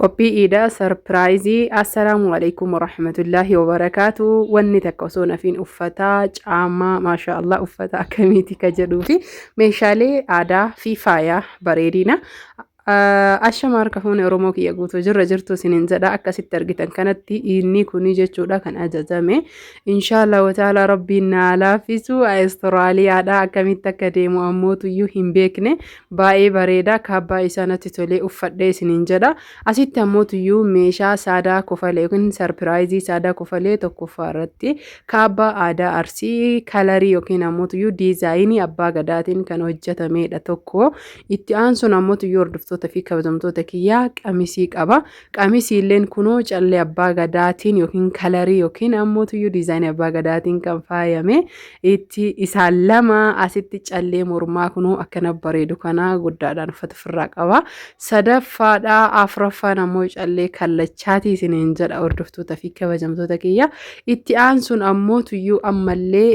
qophii iidaa sarpiraayizii assalaamu alaikum warahmatullaahi wabarakaatu wanni takka osoo nafiin uffataa caamaa maasha Allah uffata akkamiiti ka jedhuu fi meeshaalee aadaa fi faayaa bareedina ashama harka fuune Oromoo kiyya guutuu jirra jirtu isiniin jedha akkasitti argitan kanatti inni kuni jechuudha kan ajajame inshallah wa ta'ala rabbiin na laafisu Awustiraaliyaadha akkamitti akka deemu ammootuyyuu hin beekne baay'ee bareeda kaabbaa isaa natti tolee uffadhee isiniin jedha asitti ammootuyyuu meeshaa saadaa kofalee yookiin sarpiraayizii saadaa kofalee tokkoffaa irratti kaabbaa aadaa Arsii kalarii yookiin ammootuyyuu diizaayinii abbaa gadaatiin kan hojjetamedha tokko itti aansuun ammootuyyuu hordoftoota fi kabajamtoota kiyyaa qamisii qaba. Qamisii illeen kunoo callee abbaa gadaatiin yookiin kalarii yookiin ammootuyyuu diizaayinii abbaa gadaatiin kan faayame itti isaan lama asitti callee mormaa kunoo akkana bareedu kana guddaadhaan uffata ofirraa qaba. Sadaffaadha afuraffaan ammoo callee kallachaatii isiniin jedha hordoftoota fi kabajamtoota kiyyaa itti aansuun ammootuyyuu ammallee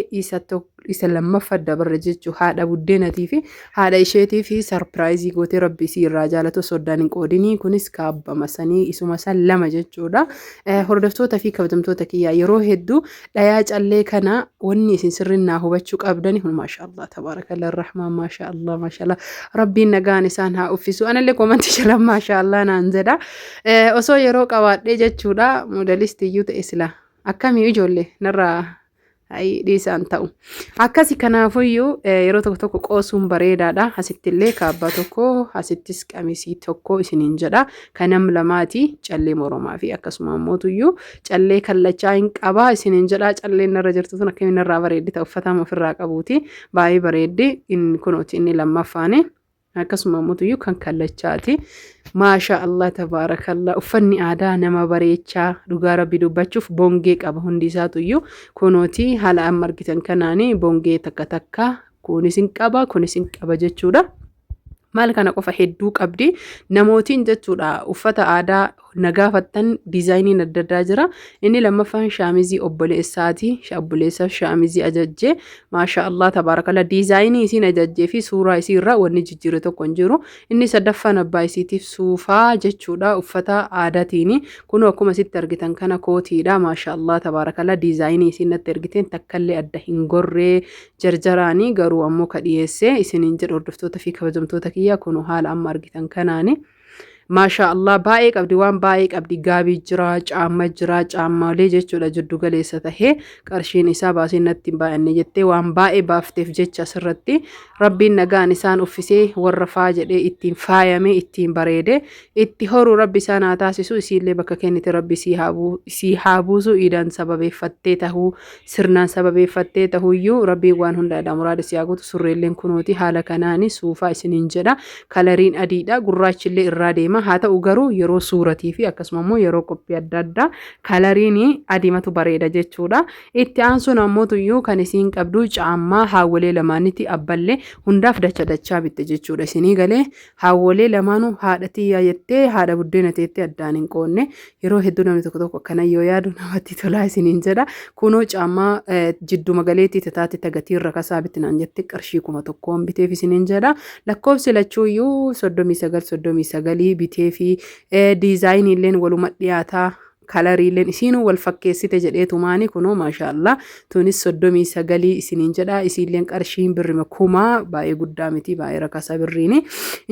isa lammaffaa dabarre jechuu haadha buddeenatii fi haadha isheetii fi sarpiraayizii gootee rabbi isii irraa jaalatu soddaan hin qoodinii kunis kaabbama sanii isuma san lama jechuudha. Hordoftoota fi kabajamtoota kiyyaa yeroo hedduu dhayaa callee kana wanni isin sirrinnaa hubachuu qabdani kun maashaallah tabaarakallah rahmaan maashaallah rabbiin nagaan isaan haa uffisu anallee komantii jala maashaallah naan jedha osoo yeroo qabaadhee jechuudha moodelistiyyuu ta'e sila akkamii ijoollee narraa dhiisaan ta'u akkasi kanaafuyyuu yeroo tokko qoosuun bareedaadha asittillee kaabbaa tokko asittis qamisii tokko isiniin jedha kanam lamaati callee moromaa fi akkasuma ammootuyyuu callee kallachaa hin qabaa isiniin jedha calleen narra jirtu sun akkamiin narraa bareeddi ta'u uffatama ofirraa qabuuti baay'ee bareeddi kunooti inni lammaffaani akkasuma ammootuyyuu kan kallachaati maasha Allah tabaarakallah uffanni aadaa nama bareechaa dhugaa rabbi dubbachuuf bongee qaba hundi isaatuyyuu kunooti haala amma argitan kanaani bongee takka takka kunis hin qaba jechuudha. Maal kana qofa hedduu qabdi namootiin jechuudha uffata aadaa nagaafattan diizaayiniin adda addaa jira inni lammaffaan shaamizii obboleessaati obboleessaaf shaamizii ajajjee maasha Allah tabaarakallah diizaayinii isiin ajajjee fi suuraa isii irraa wanni jijjiire tokko hin jiru inni sadaffaan abbaa isiitiif suufaa jechuudha uffata aadaatiin kun akkuma sitti argitan kana kootiidha maasha Allah tabaarakallah diizaayinii isiin natti ergiteen takkallee adda hin gorree jarjaraanii garuu ammoo ka dhiyeesse isiniin jedhu hordoftoota fi kabajamtoota kiyyaa kun haala amma argitan kanaani maasha Allah baay'ee qabdi waan baay'ee qabdi gaabii jira caammaalee jechuudha jiddu galeessa tahee qarshiin isaa baasiin natti hin baay'anne jettee waan baay'ee baafteef jecha asirratti rabbiin nagaan isaan uffisee warra faa jedhee ittiin faayame ittiin bareede itti horuu rabbi isaan haa taasisu isiillee bakka kennite rabbi sii haa buusu iidaan sababeeffattee tahuu sirnaan sababeeffattee tahuyyuu rabbiin waan hundaadha muraada siyaa guutu surreelleen kunooti haala kanaani suufaa isiniin jedha kalariin adiidha gurraachillee irraa deema haa ta'u garuu yeroo suuratii fi akkasuma immoo yeroo qophii adda addaa kalariin adiimatu bareeda jechuudha. Itti aansuun ammootuyyuu kan isiin qabdu caammaa haawwalee lamaanitti abballee hundaaf dachaa bitte jechuudha isinii galee haawwalee lamaanuu haadha tiyyaa jettee haadha buddeena teettee addaan hin qoonne yeroo hedduu namni tokko akkana yoo yaadu namatti tolaa isiniin jedha kunoo caammaa jidduma galeetti tataatti tagatiirra kasaa bittinaan jette qarshii 1,000 biteef isiniin jedha lakkoofsi lachuuyyuu 39 bitee fi diizaayinii illeen waluma dhiyaataa kalarii illeen isiinuu wal fakkeessite jedheetumaani kunoo maashaallah tunis 39 isiniin jedha isiilleen qarshiin birrima 1,000 baay'ee guddaa miti baay'ee rakasa birriini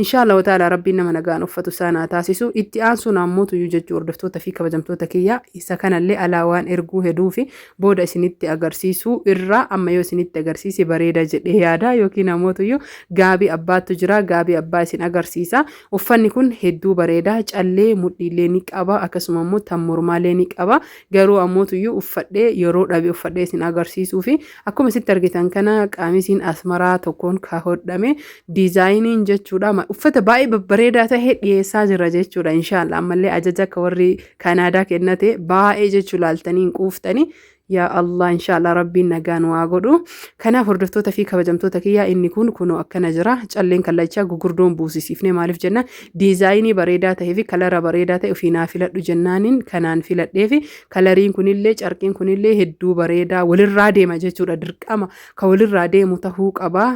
inshallah wa ta'ala rabbiin nama nagaan uffatu saanaa taasisu itti aansuun ammootuyyuu jechuu hordoftoota fi kabajamtoota kiyyaa isa kanallee alaawaan erguu heduu fi booda isinitti agarsiisuu irraa amma yoo isinitti agarsiise bareeda jedhee yaada yookiin ammootuyyuu gaabii abbaatu jira gaabii abbaa isin agarsiisa uffanni kun hedduu bareeda callee mudhiilee ni qaba akkasuma immoo tammurmaa malee qaba garuu ammootuyyuu uffadhee yeroo dhabe uffadhee isin agarsiisuu fi akkuma sitti argitan kana qaamisiin asmaraa tokkoon ka hodhame diizaayiniin jechuudha uffata baay'ee bareedaa ta'e dhiyeessaa jira jechuudha inshallah ammallee ajaja akka warri Kanaadaa kennate baay'ee jechuu laaltanii hin quuftanii yaa Allah inshallah rabbiin nagaan waa godhu. Kanaaf hordoftoota fi kabajamtoota kiyyaa inni kun kunoo akkana jira. Calleen kallachaa gugurdoon buusisiifne maaliif jenna diizaayinii bareedaa ta'ee fi kalara bareedaa ta'e ofii naa filadhu jennaaniin kanaan filadhee fi kalariin kunillee carqiin kunillee hedduu bareedaa walirraa deema jechuudha. Dirqama ka walirraa deemu tahuu qaba.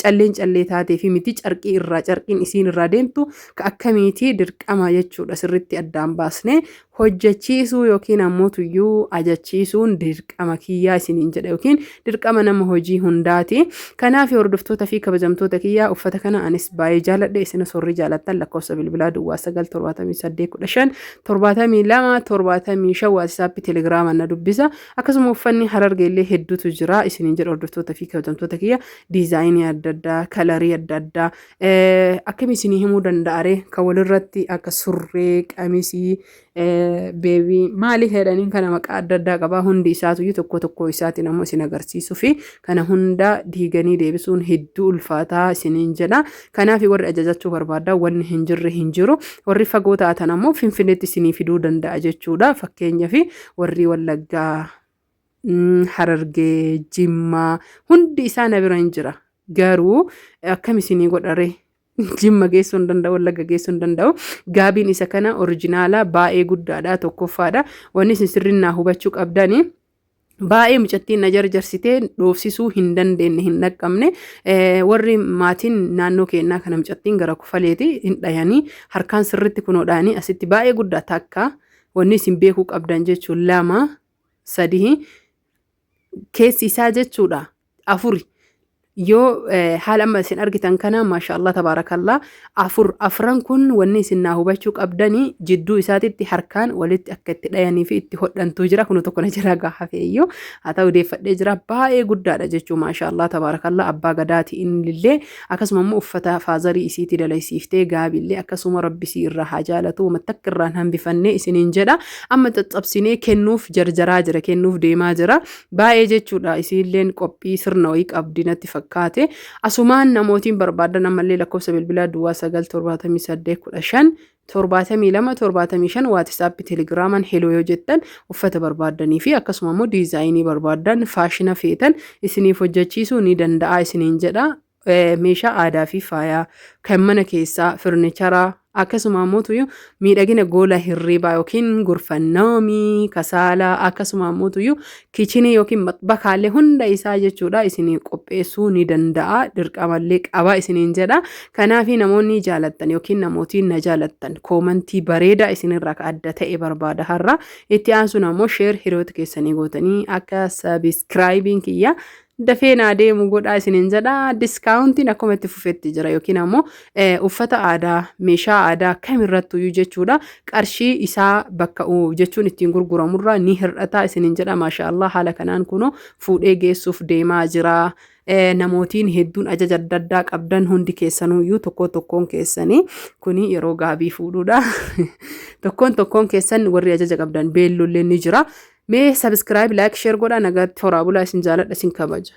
Calleen callee taatee fi miti carqii irraa carqiin isiin irraa deemtu ka akkamiitii dirqama jechuudha. Sirriitti addaan baasnee hojjechiisuu yookiin ammoo tuyyuu ajachiisuun dirqama kiyyaa isiniin jedha yookiin dirqama nama hojii hundaati. Kanaaf hordoftoota fi kabajamtoota kiyyaa uffata kana anis baay'ee jaaladhe isinis warri jaalattan lakkoofsa bilbilaa duwwaa 97815 72 75 WhatsApp Telegram na dubbisa. Akkasuma uffanni Harargee illee hedduutu jira isiniin jedha hordoftoota fi kabajamtoota kiyyaa diizaayinii adda addaa kalarii adda addaa akkamiin isinii himuu danda'are ka walirratti akka surree qamisii beebii maali hedaniin kana maqaa adda addaa qaba hundi isaatu tokko tokko isaatiin ammoo isin agarsiisuu fi kana hunda diiganii deebisuun hedduu ulfaataa isiniin jedha. Kanaaf warri ajajachuu barbaadan wanni hin jirre hin jiru warri fagoo taatan ammoo Finfinneetti isinii fiduu danda'a jechuudha. Fakkeenyaaf warri Wallaggaa Harargee Jimmaa hundi isaa na bira hin jira garuu akkam isinii godhare Jimma geessuu hin danda'u Wallagga geessuu hin danda'u. Gaabiin isa kana oriijinaala baay'ee guddaadha tokkoffaadha. Wanni isin sirriin hubachuu qabdani baay'ee mucattiin na jarjarsitee dhoofsisuu hin dandeenye hin dhaqqabne warri maatiin naannoo keenyaa kana mucattiin gara kufaleeti hin dhayanii harkaan sirriitti kunoodhaanii asitti baay'ee guddaa takka wanni isin beekuu qabdan jechuun 2 3 keessi isaa jechuudha 4 yoo haala amma isin argitan kana maashaallah tabarakallah afran kun wanni isin hubachuu qabdani jidduu isaatitti harkaan walitti akka itti dhayanii fi itti hodhantu jira kun tokko na jira gaafeeyyo haa ta'u deeffadhee jira baay'ee guddaadha jechuu maashaallah tabarakallah abbaa gadaati innillee akkasuma immoo uffata faazarii isiitti dalaysiiftee gaabillee akkasuma rabbisii irraa haa jaalatu mattakkirraan hambifannee isiniin jedha amma xaxxabsinee kennuuf jarjaraa jira kennuuf deemaa jira baay'ee jechuudha isiilleen qophii sirna wayii qabdinatti fakkaate asumaan namootiin barbaadan ammallee lakkoofsa bilbilaa duwwaa 97815 72 WhatsApp Telegiraman hello yoo jettan uffata barbaadanii fi akkasuma immoo diizaayinii barbaadan faashina feetan isiniif hojjechiisuu ni danda'a isiniin jedha. Meeshaa aadaa fi faayaa kan mana keessaa firnicharaa akkasuma immoo miidhagina gola hirribaa yookiin gurfannoomi kasaalaa akkasuma immoo kichinii yookiin matbakaalee hunda isaa jechuudha isinii qopheessuu ni danda'a dirqamallee qaba isiniin jedha. Kanaaf namoonni jaalattan yookiin namootiin na jaalattan koomentii bareedaa isinirraa adda ta'e barbaada har'a itti aansuun ammoo share hiriyoota keessanii gootanii akka subscribing kiyya dafee naa deemu godhaa isiniin jedha. Discountiin akkuma itti fufetti jira yookiin ammoo uffata aadaa meeshaa aadaa kamirrattuu jechuudha qarshii isaa bakka jechuun ittiin gurguramurraa ni hir'ata isiniin jedha. Maashaallah haala kanaan kunoo fuudhee geessuuf deemaa jira. Namootiin hedduun ajaja adda addaa qabdan hundi keessanuyyuu tokkoon keessanii kuni yeroo gaabii fuudhuudha. Tokkoon keessan warri ajaja qabdan beellullee ni jira. Mee subscribe like share godhaa nagaatti horaa bulaa isin jaaladha isin kabaja.